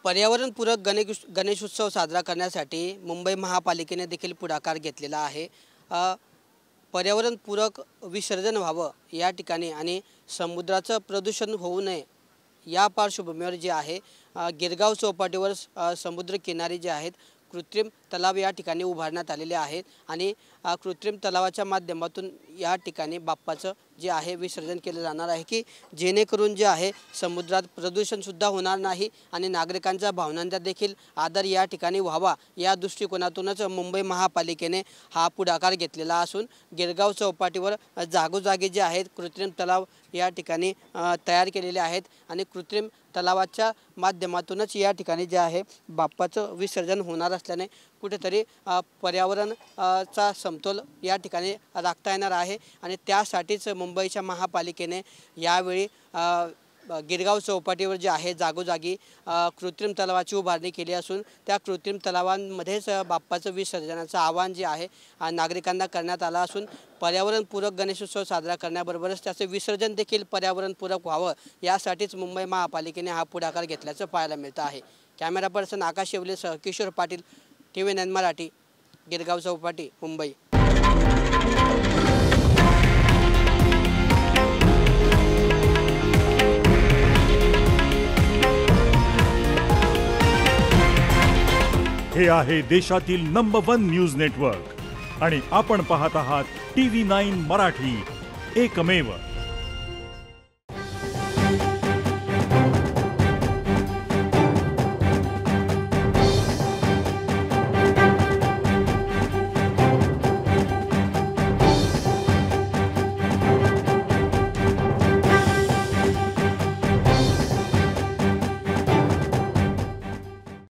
पर्यावरणपूरक गणेशोत्सव साजरा करण्यासाठी मुंबई महापालिकेने देखील पुढाकार घेतलेला आहे। पर्यावरणपूरक विसर्जन व्हावं या ठिकाणी आणि समुद्राचं प्रदूषण होऊ नये या पार्श्वभूमीवर जे आहे गिरगाव चौपाटीवर समुद्र किनारी जे आहेत कृत्रिम तलाव या ठिकाणी उभारण्यात आलेले आहेत आणि कृत्रिम तलावाच्या माध्यमातून या ठिकाणी बाप्पाचं जे आहे विसर्जन केलं जाणार आहे की जेणेकरून जे आहे समुद्रात प्रदूषण सुद्धा होणार नाही आणि नागरिकांच्या भावनांचा देखील आदर या ठिकाणी व्हावा या दृष्टिकोनातूनच मुंबई महापालिकेने हा पुढाकार घेतलेला असून गिरगाव चौपाटीवर जागोजागी जे आहेत कृत्रिम तलाव या ठिकाणी तयार केलेले आहेत आणि कृत्रिम तलावाच्या माध्यमातूनच या ठिकाणी जे आहे बाप्पाचं विसर्जन होणार असल्याने कुठेतरी पर्यावरणचा समतोल या ठिकाणी राखता येणार आहे आणि त्यासाठीच मुंबईच्या महापालिकेने यावेळी गिरगाव चौपाटीवर जे आहे जागोजागी कृत्रिम तलावाची उभारणी केली असून त्या कृत्रिम तलावांमध्येच बाप्पाचं विसर्जनाचं आवाहन जे आहे नागरिकांना करण्यात आलं असून पर्यावरणपूरक गणेशोत्सव साजरा करण्याबरोबरच त्याचे विसर्जन देखील पर्यावरणपूरक व्हावं यासाठीच मुंबई महापालिकेने हा पुढाकार घेतल्याचं पाहायला मिळतं आहे। कॅमेरा पर्सन आकाश शेवलेसह किशोर पाटील, TV9 मराठी, गिरगाव चौपाटी, मुंबई। हे आहे देशातील नंबर 1 न्यूज नेटवर्क आणि आपण पाहत आहात TV9 मराठी, एकमेव।